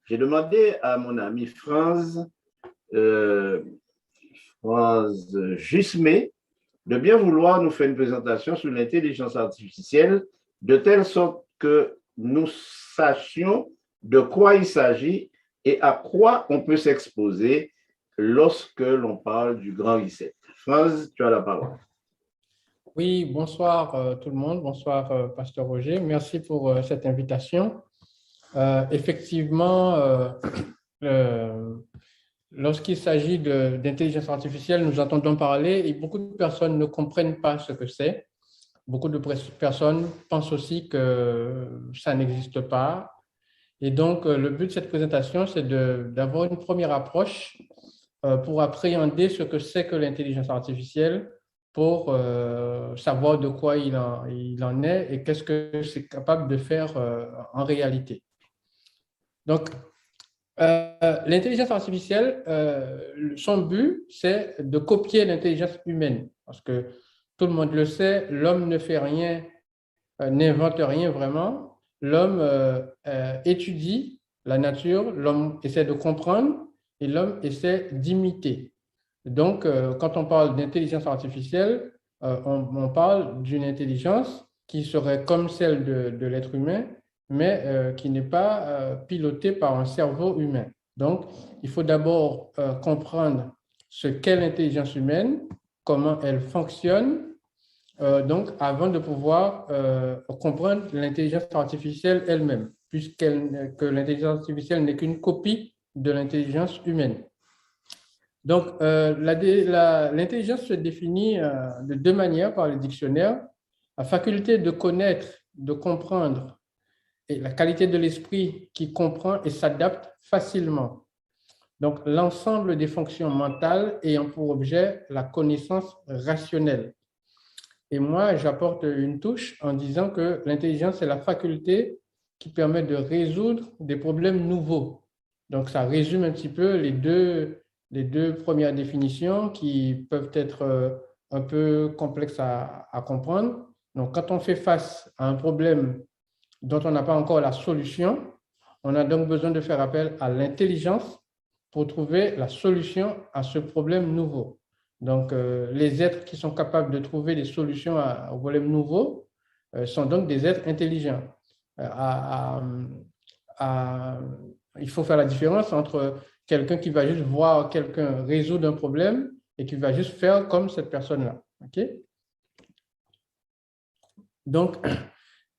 J'ai demandé à mon ami euh, Franz Jusmé de bien vouloir nous faire une présentation sur l'intelligence artificielle de telle sorte que nous sachions de quoi il s'agit et à quoi on peut s'exposer lorsque l'on parle du grand reset. Franz, tu as la parole. Oui, bonsoir tout le monde, bonsoir Pasteur Roger, merci pour cette invitation. Effectivement, lorsqu'il s'agit d'intelligence artificielle, nous entendons parler et beaucoup de personnes ne comprennent pas ce que c'est. Beaucoup de personnes pensent aussi que ça n'existe pas. Et donc, le but de cette présentation, c'est d'avoir une première approche pour appréhender ce que c'est que l'intelligence artificielle, pour savoir de quoi il en est et qu'est-ce que c'est capable de faire en réalité. Donc, l'intelligence artificielle, son but, c'est de copier l'intelligence humaine. Parce que tout le monde le sait, l'homme ne fait rien, n'invente rien vraiment. L'homme étudie la nature, l'homme essaie de comprendre et l'homme essaie d'imiter. Donc, quand on parle d'intelligence artificielle, on parle d'une intelligence qui serait comme celle de l'être humain, mais qui n'est pas pilotée par un cerveau humain. Donc, il faut d'abord comprendre ce qu'est l'intelligence humaine, comment elle fonctionne, donc avant de pouvoir comprendre l'intelligence artificielle elle-même, puisque l'intelligence artificielle n'est qu'une copie de l'intelligence humaine. Donc, l'intelligence se définit de deux manières par le dictionnaire. La faculté de connaître, de comprendre, et la qualité de l'esprit qui comprend et s'adapte facilement. Donc, l'ensemble des fonctions mentales ayant pour objet la connaissance rationnelle. Et moi, j'apporte une touche en disant que l'intelligence est la faculté qui permet de résoudre des problèmes nouveaux. Donc, ça résume un petit peu les deux premières définitions qui peuvent être un peu complexes à comprendre. Donc, quand on fait face à un problème dont on n'a pas encore la solution, on a donc besoin de faire appel à l'intelligence pour trouver la solution à ce problème nouveau. Donc, les êtres qui sont capables de trouver des solutions aux problèmes nouveaux sont donc des êtres intelligents. Il faut faire la différence entre quelqu'un qui va juste voir quelqu'un résoudre un problème et qui va juste faire comme cette personne-là. OK? Donc,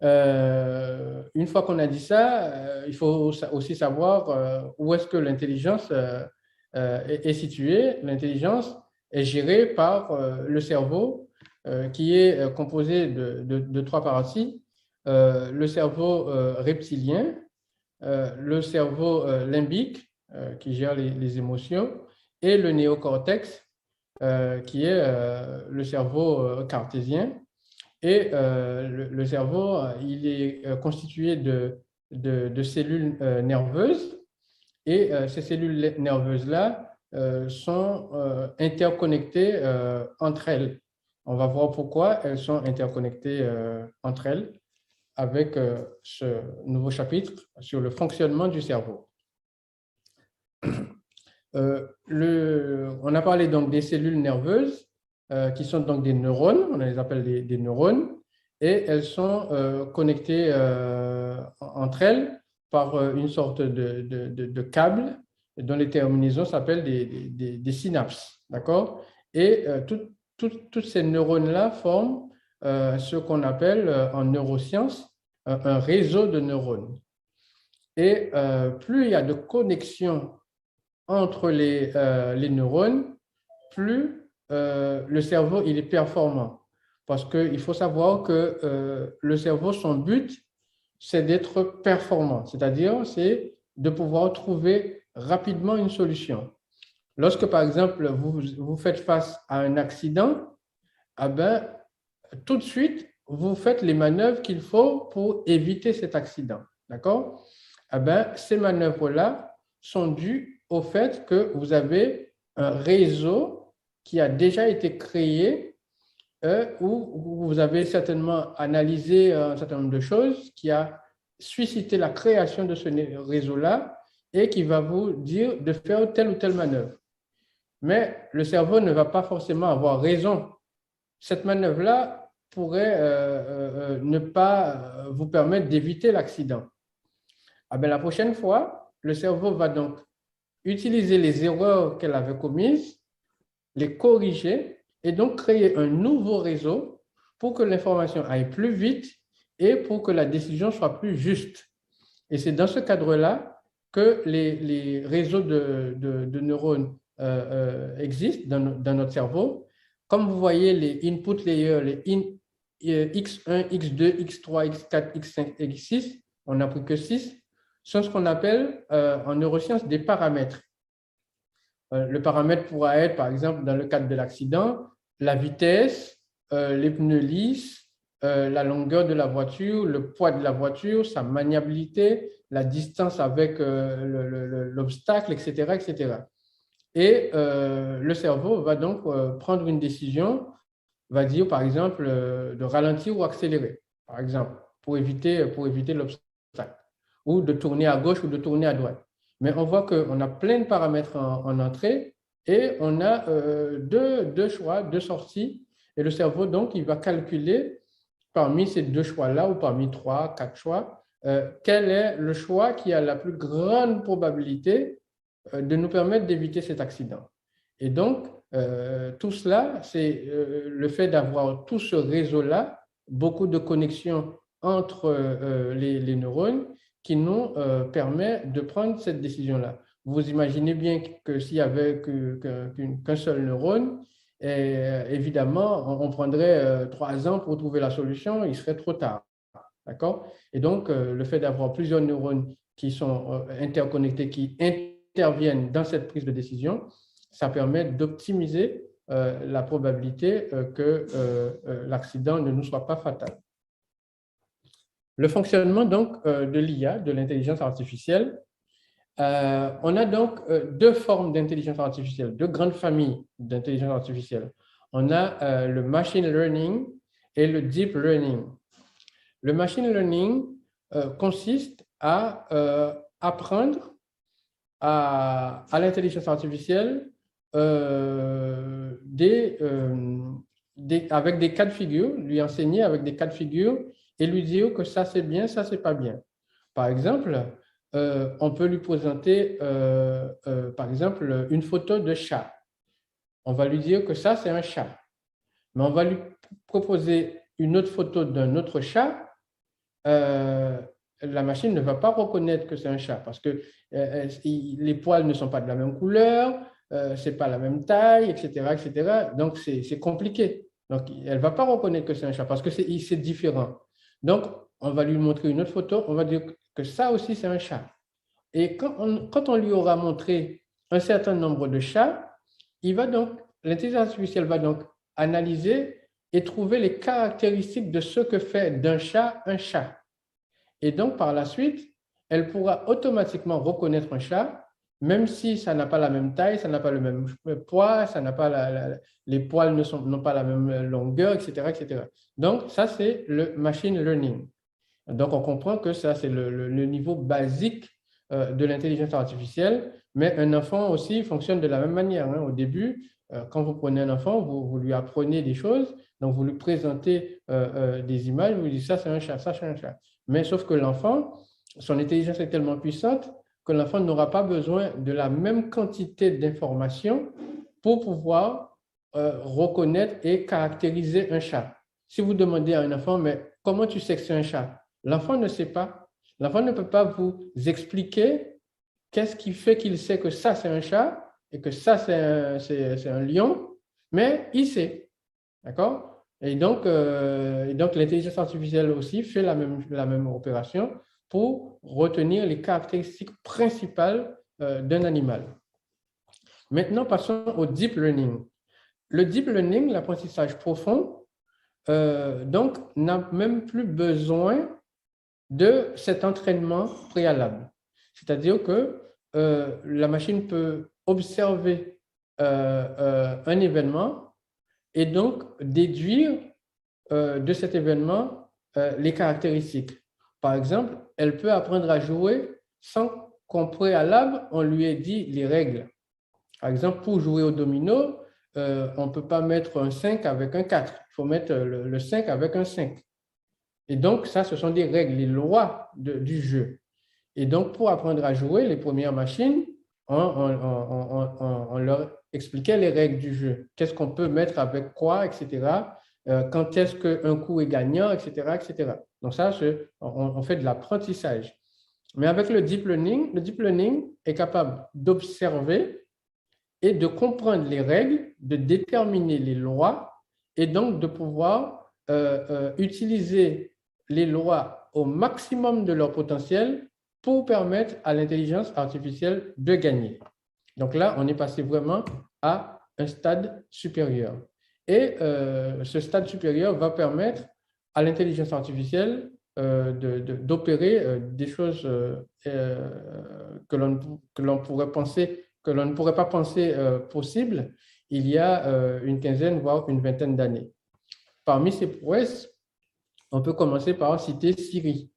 une fois qu'on a dit ça, il faut aussi savoir où est-ce que l'intelligence est située. L'intelligence est gérée par le cerveau qui est composé de trois parties. Le cerveau reptilien, le cerveau limbique qui gère les émotions et le néocortex qui est le cerveau cartésien. Et le cerveau, il est constitué de cellules nerveuses et ces cellules nerveuses-là sont interconnectées entre elles. On va voir pourquoi elles sont interconnectées entre elles avec ce nouveau chapitre sur le fonctionnement du cerveau. On a parlé donc des cellules nerveuses qui sont donc des neurones, on les appelle des neurones, et elles sont connectées entre elles par une sorte de câble dont les terminaisons s'appellent des synapses, d'accord? Et toutes ces neurones-là forment ce qu'on appelle en neurosciences un réseau de neurones. Et plus il y a de connexions entre les neurones, plus le cerveau il est performant. Parce qu'il faut savoir que le cerveau, son but, c'est d'être performant, c'est-à-dire c'est de pouvoir trouver rapidement une solution. Lorsque, par exemple, vous faites face à un accident, eh ben, tout de suite, vous faites les manœuvres qu'il faut pour éviter cet accident. D'accord? Eh ben, ces manœuvres-là sont dues au fait que vous avez un réseau qui a déjà été créé où vous avez certainement analysé un certain nombre de choses qui a suscité la création de ce réseau-là et qui va vous dire de faire telle ou telle manœuvre. Mais le cerveau ne va pas forcément avoir raison. Cette manœuvre-là pourrait ne pas vous permettre d'éviter l'accident. Ah ben, la prochaine fois, le cerveau va donc utiliser les erreurs qu'elle avait commises, les corriger et donc créer un nouveau réseau pour que l'information aille plus vite et pour que la décision soit plus juste. Et c'est dans ce cadre-là que les réseaux de neurones existent dans notre cerveau. Comme vous voyez, les input layers, les X1, X2, X3, X4, X5, X6, on n'a pris que 6, sont ce qu'on appelle en neurosciences des paramètres. Le paramètre pourra être, par exemple, dans le cadre de l'accident, la vitesse, les pneus lisses, la longueur de la voiture, le poids de la voiture, sa maniabilité, la distance avec l'obstacle, etc., etc. Et le cerveau va donc prendre une décision, va dire, par exemple, de ralentir ou accélérer, par exemple, pour éviter l'obstacle, ou de tourner à gauche ou de tourner à droite. Mais on voit qu'on a plein de paramètres en entrée et on a deux choix, deux sorties. Et le cerveau, donc, il va calculer parmi ces deux choix-là ou parmi 3, 4 choix, quel est le choix qui a la plus grande probabilité de nous permettre d'éviter cet accident. Et donc, tout cela, c'est le fait d'avoir tout ce réseau-là, beaucoup de connexions entre les neurones qui nous permet de prendre cette décision-là. Vous imaginez bien que s'il y avait qu'un seul neurone, évidemment, on prendrait 3 ans pour trouver la solution, il serait trop tard. D'accord? Et donc, le fait d'avoir plusieurs neurones qui sont interconnectés, qui interviennent dans cette prise de décision, ça permet d'optimiser la probabilité que l'accident ne nous soit pas fatal. Le fonctionnement donc de l'IA, de l'intelligence artificielle, on a donc deux formes d'intelligence artificielle, deux grandes familles d'intelligence artificielle. On a le machine learning et le deep learning. Le machine learning consiste à apprendre à l'intelligence artificielle avec des cas de figure, lui enseigner avec des cas de figure et lui dire que ça c'est bien, ça c'est pas bien. Par exemple, on peut lui présenter, par exemple, une photo de chat. On va lui dire que ça, c'est un chat. Mais on va lui proposer une autre photo d'un autre chat. La machine ne va pas reconnaître que c'est un chat parce que les poils ne sont pas de la même couleur, c'est pas la même taille, etc., etc. Donc, c'est compliqué. Donc, elle ne va pas reconnaître que c'est un chat parce que c'est différent. Donc, on va lui montrer une autre photo, on va dire que ça aussi, c'est un chat. Et quand on lui aura montré un certain nombre de chats, l'intelligence artificielle va donc analyser et trouver les caractéristiques de ce que fait d'un chat un chat. Et donc, par la suite, elle pourra automatiquement reconnaître un chat, même si ça n'a pas la même taille, ça n'a pas le même poids, ça n'a pas les poils n'ont pas la même longueur, etc., etc. Donc, ça, c'est le machine learning. Donc, on comprend que ça, c'est le niveau basique de l'intelligence artificielle, mais un enfant aussi fonctionne de la même manière. Hein. Au début, quand vous prenez un enfant, vous lui apprenez des choses, donc vous lui présentez des images, vous lui dites ça c'est un chat, ça c'est un chat. Mais sauf que l'enfant, son intelligence est tellement puissante que l'enfant n'aura pas besoin de la même quantité d'informations pour pouvoir reconnaître et caractériser un chat. Si vous demandez à un enfant, mais comment tu sais que c'est un chat? L'enfant ne sait pas. L'enfant ne peut pas vous expliquer qu'est-ce qui fait qu'il sait que ça, c'est un chat et que ça, c'est un lion, mais il sait. D'accord? Et donc l'intelligence artificielle aussi fait la même opération pour retenir les caractéristiques principales d'un animal. Maintenant, passons au deep learning. Le deep learning, l'apprentissage profond, donc n'a même plus besoin de cet entraînement préalable. C'est-à-dire que la machine peut observer un événement et donc déduire de cet événement les caractéristiques. Par exemple, elle peut apprendre à jouer sans qu'en préalable, on lui ait dit les règles. Par exemple, pour jouer au domino, on ne peut pas mettre un 5 avec un 4. Il faut mettre le 5 avec un 5. Et donc, ça, ce sont des règles, les lois du jeu. Et donc, pour apprendre à jouer, les premières machines, on leur expliquait les règles du jeu. Qu'est-ce qu'on peut mettre avec quoi, etc. Quand est-ce qu'un coup est gagnant, etc., etc. Donc ça, on fait de l'apprentissage. Mais avec le deep learning est capable d'observer et de comprendre les règles, de déterminer les lois et donc de pouvoir utiliser les lois au maximum de leur potentiel pour permettre à l'intelligence artificielle de gagner. Donc là, on est passé vraiment à un stade supérieur. Et ce stade supérieur va permettre à l'intelligence artificielle d'opérer des choses que l'on pourrait penser, que l'on ne pourrait pas penser possibles il y a une quinzaine, voire une vingtaine d'années. Parmi ces prouesses, on peut commencer par citer Siri.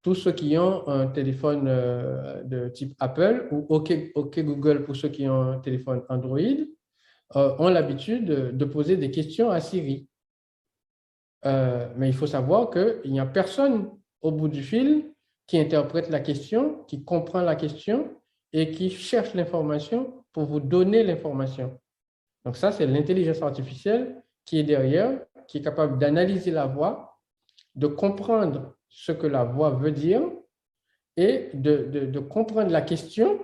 Tous ceux qui ont un téléphone de type Apple ou OK Google pour ceux qui ont un téléphone Android ont l'habitude de poser des questions à Siri. Mais il faut savoir qu'il n'y a personne au bout du fil qui interprète la question, qui comprend la question et qui cherche l'information pour vous donner l'information. Donc ça, c'est l'intelligence artificielle qui est derrière, qui est capable d'analyser la voix, de comprendre ce que la voix veut dire et de comprendre la question,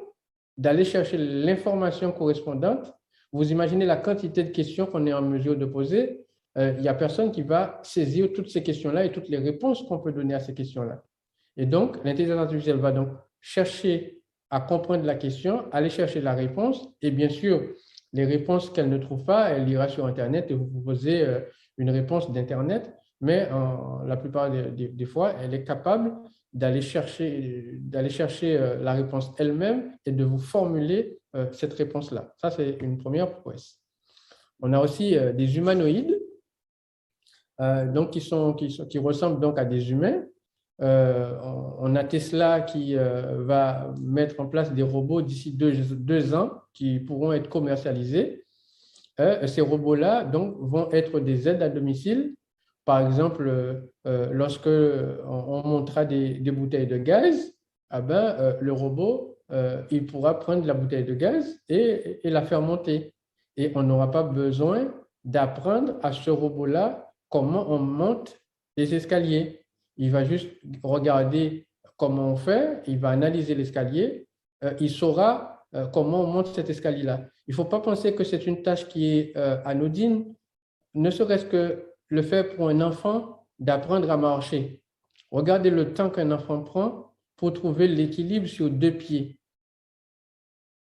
d'aller chercher l'information correspondante. Vous imaginez la quantité de questions qu'on est en mesure de poser. Il n'y a personne qui va saisir toutes ces questions-là et toutes les réponses qu'on peut donner à ces questions-là. Et donc, l'intelligence artificielle va donc chercher à comprendre la question, aller chercher la réponse et bien sûr, les réponses qu'elle ne trouve pas, elle ira sur Internet et vous proposez une réponse d'Internet, mais la plupart des fois, elle est capable d'aller chercher la réponse elle-même et de vous formuler cette réponse-là. Ça, c'est une première prouesse. On a aussi des humanoïdes donc qui ressemblent donc à des humains. On a Tesla qui va mettre en place des robots d'ici 2 ans qui pourront être commercialisés. Ces robots-là donc, vont être des aides à domicile. Par exemple, lorsque on montera des bouteilles de gaz, le robot il pourra prendre la bouteille de gaz et la faire monter. Et on n'aura pas besoin d'apprendre à ce robot-là comment on monte les escaliers. Il va juste regarder comment on fait, il va analyser l'escalier, il saura comment on monte cet escalier-là. Il ne faut pas penser que c'est une tâche qui est anodine, ne serait-ce que le fait pour un enfant d'apprendre à marcher. Regardez le temps qu'un enfant prend pour trouver l'équilibre sur 2 pieds.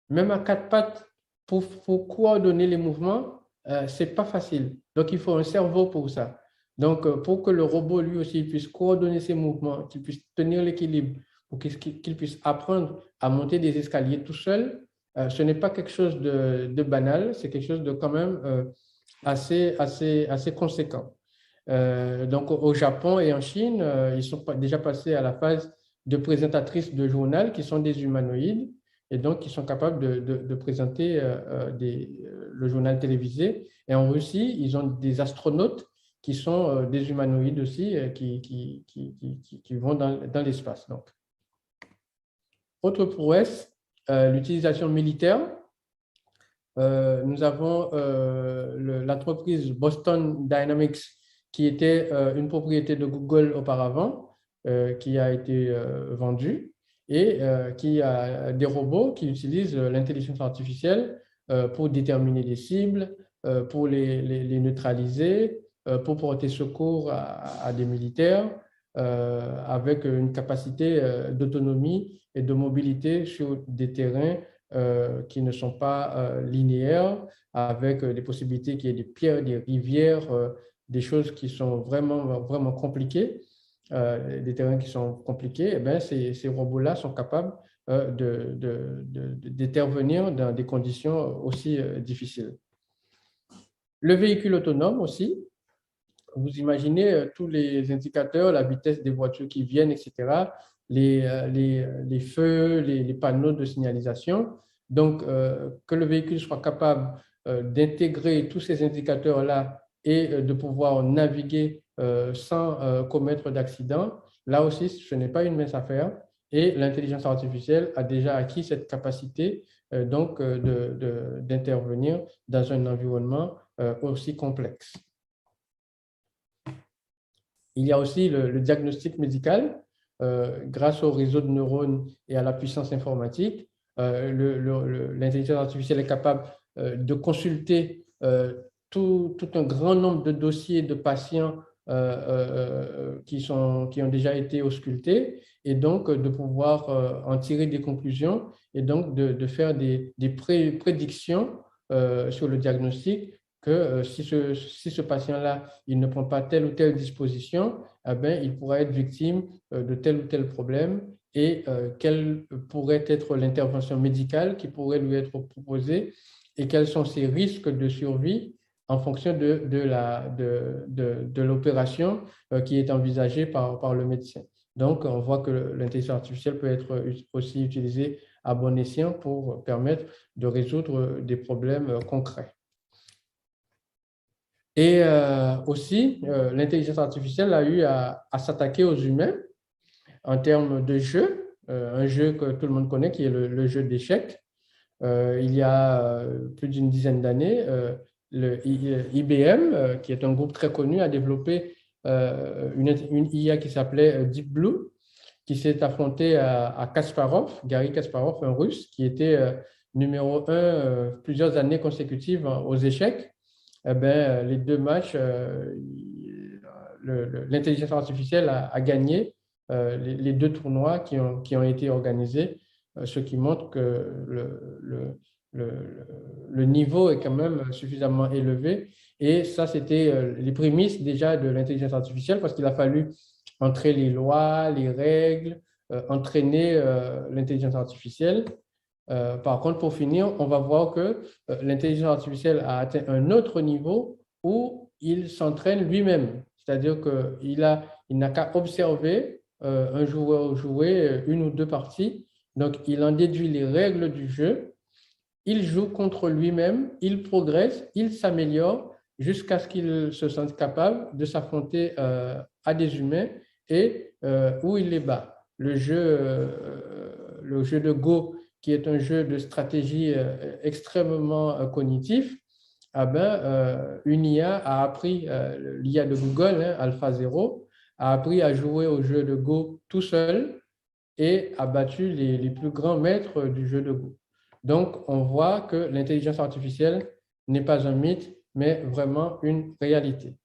Même à 4 pattes, pour coordonner les mouvements, ce n'est pas facile. Donc, il faut un cerveau pour ça. Donc, pour que le robot, lui aussi, puisse coordonner ses mouvements, qu'il puisse tenir l'équilibre, pour qu'il puisse apprendre à monter des escaliers tout seul, ce n'est pas quelque chose de banal, c'est quelque chose de quand même assez conséquent. Donc, au Japon et en Chine, ils sont déjà passés à la phase de présentatrices de journal qui sont des humanoïdes et donc qui sont capables de présenter le journal télévisé. Et en Russie, ils ont des astronautes qui sont des humanoïdes aussi, qui vont dans l'espace. Donc, autre prouesse, l'utilisation militaire. Nous avons l'entreprise Boston Dynamics qui était une propriété de Google auparavant, qui a été vendue et qui a des robots qui utilisent l'intelligence artificielle pour déterminer les cibles, pour les neutraliser, pour porter secours à des militaires avec une capacité d'autonomie et de mobilité sur des terrains qui ne sont pas linéaires, avec des possibilités qu'il y ait des pierres, des rivières, des choses qui sont vraiment, vraiment compliquées, des terrains qui sont compliqués. Eh bien, ces robots-là sont capables d'intervenir dans des conditions aussi difficiles. Le véhicule autonome aussi. Vous imaginez tous les indicateurs, la vitesse des voitures qui viennent, etc. les feux, les panneaux de signalisation. Donc, que le véhicule soit capable d'intégrer tous ces indicateurs-là et de pouvoir naviguer sans commettre d'accident. Là aussi, ce n'est pas une mince affaire. Et l'intelligence artificielle a déjà acquis cette capacité donc d'intervenir dans un environnement aussi complexe. Il y a aussi le diagnostic médical. Grâce au réseau de neurones et à la puissance informatique, l'intelligence artificielle est capable de consulter tout un grand nombre de dossiers de patients qui ont déjà été auscultés et donc de pouvoir en tirer des conclusions et donc de faire des prédictions sur le diagnostic que si ce patient-là, il ne prend pas telle ou telle disposition, eh bien, il pourra être victime de tel ou tel problème et quelle pourrait être l'intervention médicale qui pourrait lui être proposée et quels sont ses risques de survie en fonction de l'opération qui est envisagée par le médecin. Donc, on voit que l'intelligence artificielle peut être aussi utilisée à bon escient pour permettre de résoudre des problèmes concrets. Et aussi, l'intelligence artificielle a eu à s'attaquer aux humains en termes de jeu, un jeu que tout le monde connaît qui est le jeu d'échecs. Il y a plus d'une dizaine d'années, IBM, qui est un groupe très connu, a développé une IA qui s'appelait Deep Blue, qui s'est affronté à Kasparov, Garry Kasparov, un Russe, qui était numéro 1 plusieurs années consécutives aux échecs. Eh bien, les deux matchs, l'intelligence artificielle a gagné les deux tournois qui ont été organisés, ce qui montre que le niveau est quand même suffisamment élevé. Et ça, c'était les prémices déjà de l'intelligence artificielle parce qu'il a fallu entrer les lois, les règles, entraîner l'intelligence artificielle. Par contre, pour finir, on va voir que l'intelligence artificielle a atteint un autre niveau où il s'entraîne lui-même. C'est-à-dire qu'il n'a qu'à observer un joueur jouer une ou deux parties. Donc, il en déduit les règles du jeu. Il joue contre lui-même, il progresse, il s'améliore jusqu'à ce qu'il se sente capable de s'affronter à des humains et où il les bat. Le jeu de Go, qui est un jeu de stratégie extrêmement cognitif, une IA a appris, l'IA de Google, AlphaZero, a appris à jouer au jeu de Go tout seul et a battu les plus grands maîtres du jeu de Go. Donc, on voit que l'intelligence artificielle n'est pas un mythe, mais vraiment une réalité.